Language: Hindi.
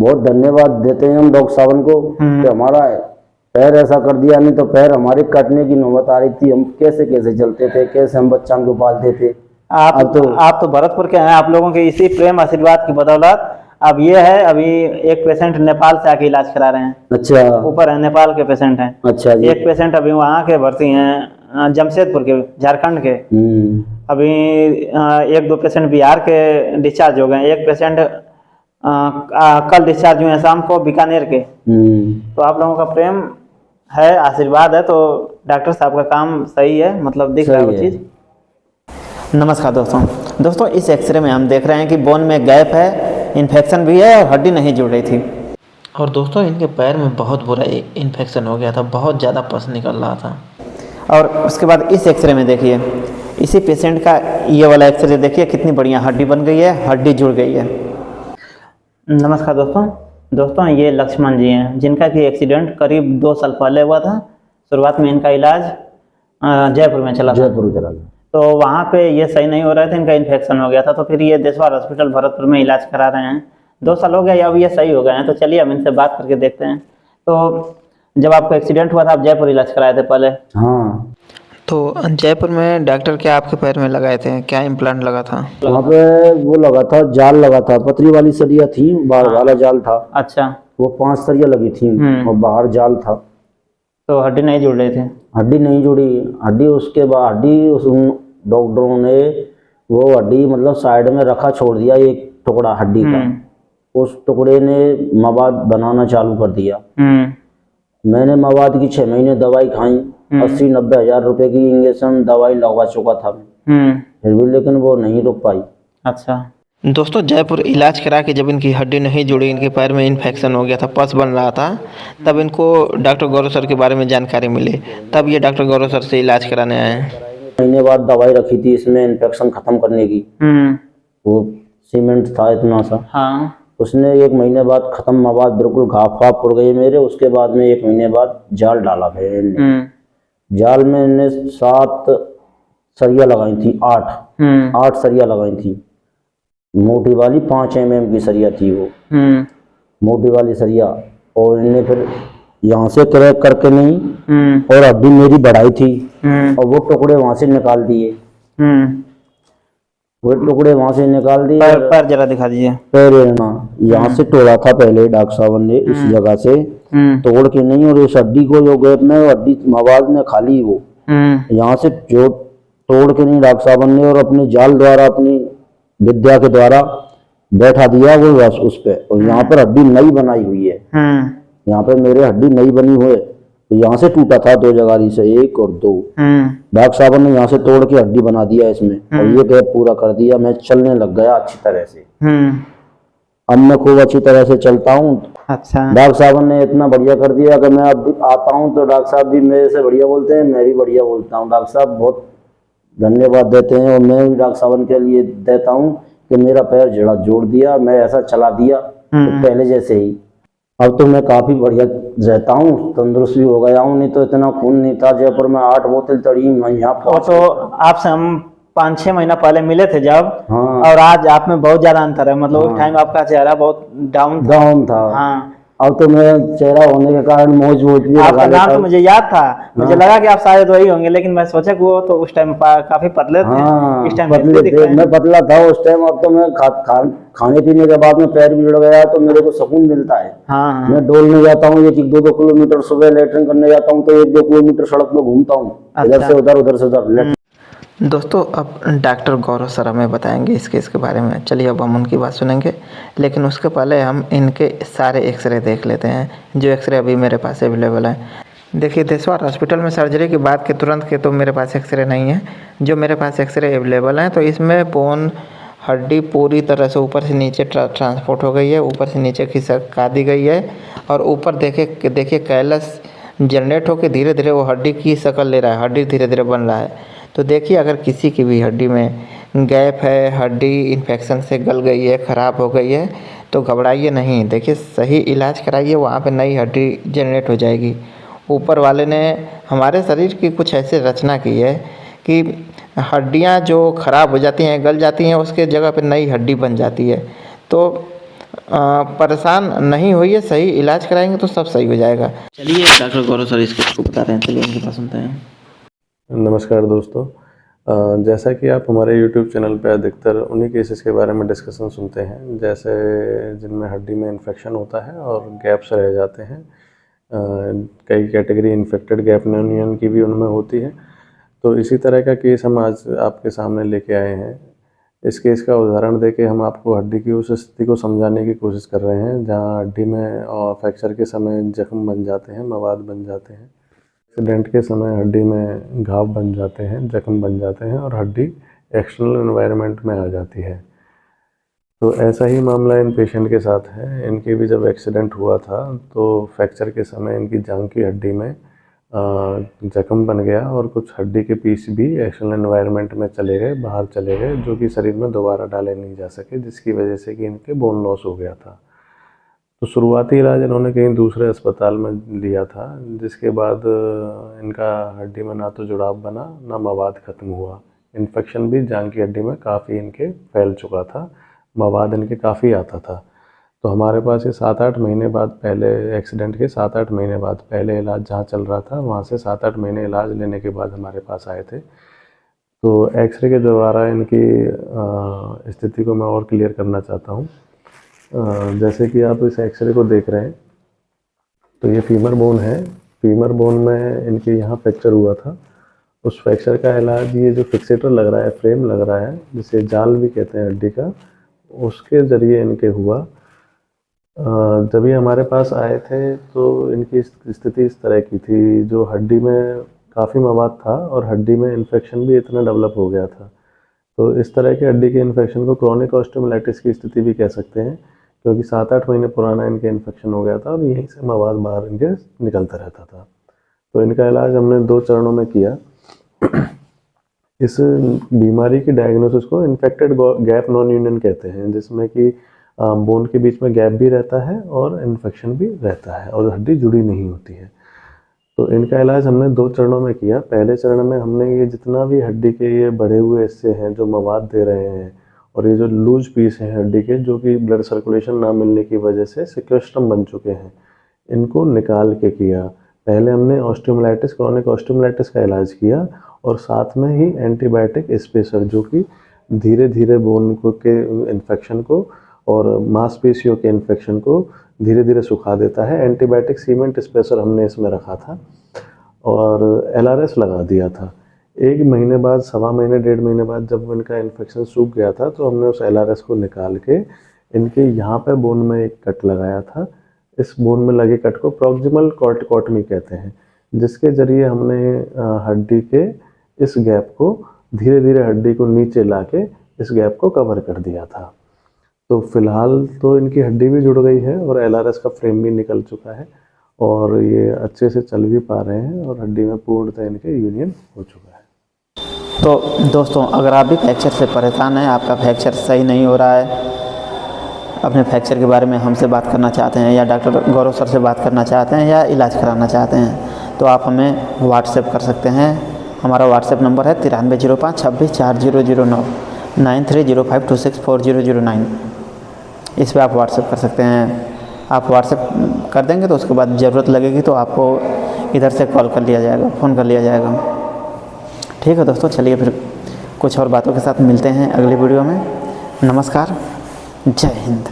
बहुत धन्यवाद देते हैं हम डॉक्टर साहब को कि हमारा पैर ऐसा कर दिया, नहीं तो पैर हमारे कटने की नौबत आ रही थी। हम कैसे कैसे चलते थे, कैसे हम बच्चों को पालते थे। आप तो भरतपुर के हैं। आप लोगों के इसी प्रेम आशीर्वाद की बदौलत अब ये है, अभी एक पेशेंट नेपाल से आके इलाज करा रहे हैं। अच्छा, ऊपर है, नेपाल के पेशेंट हैं। अच्छा जी। एक पेशेंट अभी वहाँ के भर्ती हैं, जमशेदपुर के, झारखंड के। अभी एक दो पेशेंट बिहार के डिस्चार्ज हो गए। एक पेशेंट कल डिस्चार्ज हुए हैं शाम को, बीकानेर के। तो आप लोगों का प्रेम है, आशीर्वाद है, तो डॉक्टर साहब का काम सही है, मतलब दिख रहा है वो चीज़। नमस्कार दोस्तों, इस एक्सरे में हम देख रहे हैं कि बोन में गैप है, इन्फेक्शन भी है और हड्डी नहीं जुड़ रही थी। और दोस्तों इनके पैर में बहुत बुरा इन्फेक्शन हो गया था, बहुत ज़्यादा पस निकल रहा था। और उसके बाद इस एक्सरे में देखिए, इसी पेशेंट का ये वाला एक्सरे देखिए, कितनी बढ़िया हड्डी बन गई है, हड्डी जुड़ गई है। नमस्कार दोस्तों, ये लक्ष्मण जी हैं, जिनका कि एक्सीडेंट करीब 2 साल पहले हुआ था। शुरुआत में इनका इलाज जयपुर में चला था। तो वहाँ पे ये सही नहीं हो रहे थे, इनका इन्फेक्शन हो गया था। तो फिर ये देशवार हॉस्पिटल भरतपुर में इलाज करा रहे हैं। 2 साल हो गया, अब ये सही हो गए हैं। तो चलिए हम इनसे बात करके देखते हैं। तो जब आपको एक्सीडेंट हुआ था, आप जयपुर इलाज कराए थे पहले? हाँ। तो जयपुर में डॉक्टर क्या आपके पैर में लगाए थे? क्या इम्प्लांट लगा था? वहाँ पे वो लगा था, जाल लगा था, पतली वाली सरिया थी, बाहर वाला जाल था। अच्छा। वो 5 सरिया लगी थी और बाहर जाल था। तो हड्डी नहीं जुड़ रही थी? हड्डी नहीं जुड़ी। हड्डी उसके बाद उस डॉक्टरों ने वो हड्डी मतलब साइड में रखा, छोड़ दिया एक टुकड़ा हड्डी का। उस टुकड़े ने मवाद बनाना चालू कर दिया। मैंने मवाद की 6 महीने दवाई खाई, 80-90 हज़ार रुपए की इंजेक्शन दवाई लगवा चुका था फिर भी, लेकिन वो नहीं रुक पाई। अच्छा। दोस्तों जयपुर इलाज करा के जब इनकी हड्डी नहीं जुड़ी, इनके पैर में इन्फेक्शन हो गया था, पस बन रहा था, तब इनको डॉक्टर गौरव सर के बारे में जानकारी मिली। तब ये डॉक्टर गौरव सर से इलाज कराने आए हैं। महीने बाद दवाई रखी थी इसमें इन्फेक्शन खत्म करने की। वो सीमेंट था इतना सा। हाँ। उसने 1 महीने बाद खत्म, मवाद बिल्कुल घाव पड़ गई मेरे। उसके बाद में 1 महीने बाद जाल डाला फिर जाल में इन्हें 7 सरिया लगाई थी, 8 सरिया लगाई थी। मोटी वाली 5 mm की सरिया थी वो, मोटी वाली सरिया। और इन्हें फिर यहाँ से क्रैक करके नहीं, और हड्डी मेरी बढ़ाई थी और वो टुकड़े वहां से निकाल दिए। वो टुकड़े वहां से निकाल दिए। पैर जरा दिखा दीजिए। पैर यहाँ से तोड़ा था पहले डॉक्टर साहब ने, इस जगह से तोड़ के नहीं, और उस हड्डी को जो गैप में हड्डी मवाद ने खाली वो यहाँ से जो तोड़ के नहीं डॉक्टर साहब ने, और अपने जाल द्वारा, अपनी विद्या के द्वारा बैठा दिया वो बस उस पे। और यहाँ पर हड्डी नई बनाई हुई है। यहाँ पे मेरे हड्डी नई बनी हुई है। तो यहाँ से टूटा था 2 जगारी से, 1 और 2। डॉक्टर साहब ने यहाँ से तोड़ के हड्डी बना दिया इसमें, और ये गैप पूरा कर दिया। मैं चलने लग गया अच्छी तरह से। अब मैं खूब अच्छी तरह से चलता हूँ। अच्छा। डॉक्टर साहब ने इतना बढ़िया कर दिया कि मैं अब आता हूँ तो डॉक्टर साहब भी मेरे से बढ़िया बोलते हैं, मैं भी बढ़िया बोलता हूँ। डॉक्टर साहब बहुत धन्यवाद देते हैं, और मैं भी डॉक्टर साहब के लिए देता हूँ कि मेरा पैर जड़ा जोड़ दिया, मैं ऐसा चला दिया तो पहले जैसे ही। अब तो मैं काफी बढ़िया रहता हूँ, तंदुरुस्त भी हो गया हूँ। नहीं तो इतना खून नहीं था। जयपुर में 8 बोतल चढ़ी, मैं यहाँ तो आपसे हम 5-6 महीना पहले मिले थे जब। हाँ। और आज आप में बहुत ज्यादा अंतर है, मतलब उस टाइम आपका चेहरा बहुत डाउन था। हाँ। अब तो मेरा चेहरा होने के कारण मोज भी आपका नाम तो मुझे याद था। मुझे लगा कि आप शायद वही होंगे, लेकिन मैं सोचा कि वो तो उस टाइम काफी पतले थे। इस टाइम पतले थे, मैं पतला था उस टाइम। अब तो मैं खाने पीने के बाद में पैर भी जुड़ गया तो मेरे को सुकून मिलता है। हाँ। मैं डोलने जाता हूँ 1-2 किलोमीटर, सुबह लेटरिन करने जाता हूँ तो 1-2 किलोमीटर सड़क में घूमता हूँ, इधर से उधर, उधर से उधर। दोस्तों अब डॉक्टर गौरव सर हमें बताएंगे इस केस के बारे में। चलिए अब हम उनकी बात सुनेंगे, लेकिन उसके पहले हम इनके सारे एक्सरे देख लेते हैं, जो एक्सरे अभी मेरे पास अवेलेबल है। देखिए देशवार हॉस्पिटल में सर्जरी की बात के तुरंत के तो मेरे पास एक्सरे नहीं है। जो मेरे पास एक्सरे अवेलेबल हैं तो इसमें बोन हड्डी पूरी तरह से ऊपर से नीचे ट्रांसपोर्ट हो गई है, ऊपर से नीचे खिसका दी गई है। और ऊपर देखिए कैलस जनरेट होकर धीरे धीरे वो हड्डी की शक्ल ले रहा है, हड्डी धीरे धीरे बन रहा है। तो देखिए अगर किसी की भी हड्डी में गैप है, हड्डी इन्फेक्शन से गल गई है, ख़राब हो गई है, तो घबराइए नहीं। देखिए सही इलाज कराइए, वहाँ पे नई हड्डी जनरेट हो जाएगी। ऊपर वाले ने हमारे शरीर की कुछ ऐसी रचना की है कि हड्डियाँ जो ख़राब हो जाती हैं, गल जाती हैं, उसके जगह पे नई हड्डी बन जाती है। तो परेशान नहीं होइए, सही इलाज कराएंगे तो सब सही हो जाएगा। चलिए डॉक्टर गौरव सर इसके इसको बता रहे हैं, चलिए उनके पास सुनते हैं। नमस्कार दोस्तों, जैसा कि आप हमारे YouTube चैनल पे अधिकतर उन्हीं केसेस के बारे में डिस्कशन सुनते हैं, जैसे जिनमें हड्डी में इन्फेक्शन होता है और गैप्स रह जाते हैं। कई कैटेगरी इन्फेक्टेड गैप न्यूरोनियन की भी उनमें होती है। तो इसी तरह का केस हम आज आपके सामने लेके आए हैं। इस केस का उदाहरण देके हम आपको हड्डी की उस स्थिति को समझाने की कोशिश कर रहे हैं जहाँ हड्डी में फ्रैक्चर के समय जख्म बन जाते हैं, मवाद बन जाते हैं। एक्सीडेंट के समय हड्डी में घाव बन जाते हैं, जख्म बन जाते हैं और हड्डी एक्सटर्नल एनवायरनमेंट में आ जाती है। तो ऐसा ही मामला इन पेशेंट के साथ है। इनके भी जब एक्सीडेंट हुआ था तो फ्रैक्चर के समय इनकी जांघ की हड्डी में जख्म बन गया और कुछ हड्डी के पीस भी एक्सटर्नल एनवायरनमेंट में चले गए, बाहर चले गए, जो कि शरीर में दोबारा डाले नहीं जा सके, जिसकी वजह से कि इनके बोन लॉस हो गया था। तो शुरुआती इलाज इन्होंने कहीं दूसरे अस्पताल में लिया था, जिसके बाद इनका हड्डी में ना तो जुड़ाव बना, ना मवाद ख़त्म हुआ। इन्फेक्शन भी जांघ की हड्डी में काफ़ी इनके फैल चुका था, मवाद इनके काफ़ी आता था। तो हमारे पास ये 7-8 महीने बाद, पहले एक्सीडेंट के 7-8 महीने बाद, पहले इलाज जहाँ चल रहा था वहाँ से 7-8 महीने इलाज लेने के बाद हमारे पास आए थे। तो एक्सरे के द्वारा इनकी स्थिति को मैं और क्लियर करना चाहता हूँ। जैसे कि आप इस एक्सरे को देख रहे हैं, तो ये फीमर बोन है। फीमर बोन में इनके यहाँ फ्रैक्चर हुआ था। उस फ्रैक्चर का इलाज, ये जो फिक्सेटर लग रहा है, फ्रेम लग रहा है, जिसे जाल भी कहते हैं हड्डी का, उसके ज़रिए इनके हुआ। जब ये हमारे पास आए थे तो इनकी स्थिति इस तरह की थी, जो हड्डी में काफ़ी मवाद था और हड्डी में इन्फेक्शन भी इतना डेवलप हो गया था। तो इस तरह के हड्डी के इन्फेक्शन को क्रोनिक ऑस्टियोमाइलाइटिस की स्थिति भी कह सकते हैं, क्योंकि 7-8 महीने पुराना इनके इन्फेक्शन हो गया था और यहीं से मवाद बाहर इनके निकलता रहता था। तो इनका इलाज हमने 2 चरणों में किया। इस बीमारी की डायग्नोसिस को इन्फेक्टेड गैप नॉन यूनियन कहते हैं, जिसमें कि बोन के बीच में गैप भी रहता है और इन्फेक्शन भी रहता है और हड्डी जुड़ी नहीं होती है। तो इनका इलाज हमने 2 चरणों में किया। पहले चरण में हमने ये जितना भी हड्डी के ये बढ़े हुए हिस्से हैं जो मवाद दे रहे हैं, और ये जो लूज पीस हैं हड्डी के, जो कि ब्लड सर्कुलेशन ना मिलने की वजह से सिक्वेस्ट्रम बन चुके हैं, इनको निकाल के किया। पहले हमने ऑस्टियोमाइलाइटिस, क्रोनिक ऑस्टियोमाइलाइटिस का इलाज किया और साथ में ही एंटीबायोटिक स्पेसर, जो कि धीरे धीरे बोन को के इन्फेक्शन को और मांसपेशियों के इन्फेक्शन को धीरे धीरे सुखा देता है। एंटीबायोटिक सीमेंट स्पेसर हमने इसमें रखा था और LRS लगा दिया था। 1 महीने बाद, 1.25 महीने, 1.5 महीने बाद जब इनका इन्फेक्शन सूख गया था तो हमने उस LRS को निकाल के इनके यहाँ पे बोन में एक कट लगाया था। इस बोन में लगे कट को प्रॉक्सिमल कॉर्टिकोटमी कहते हैं, जिसके ज़रिए हमने हड्डी के इस गैप को धीरे धीरे हड्डी को नीचे ला के इस गैप को कवर कर दिया था। तो फिलहाल तो इनकी हड्डी भी जुड़ गई है और LRS का फ्रेम भी निकल चुका है और ये अच्छे से चल भी पा रहे हैं और हड्डी में पूर्णतः इनके यूनियन हो चुका है। तो दोस्तों, अगर आप भी फ्रैक्चर से परेशान हैं, आपका फ्रैक्चर सही नहीं हो रहा है, अपने फ्रैक्चर के बारे में हमसे बात करना चाहते हैं या डॉक्टर गौरव सर से बात करना चाहते हैं या इलाज कराना चाहते हैं, तो आप हमें व्हाट्सएप कर सकते हैं। हमारा व्हाट्सएप नंबर है 9305 26 4009 9305264009। इस पर आप व्हाट्सएप कर सकते हैं। आप व्हाट्सएप कर देंगे तो उसके बाद ज़रूरत लगेगी तो आपको इधर से कॉल कर लिया जाएगा, फ़ोन कर लिया जाएगा। ठीक है दोस्तों, चलिए फिर कुछ और बातों के साथ मिलते हैं अगली वीडियो में। नमस्कार, जय हिंद।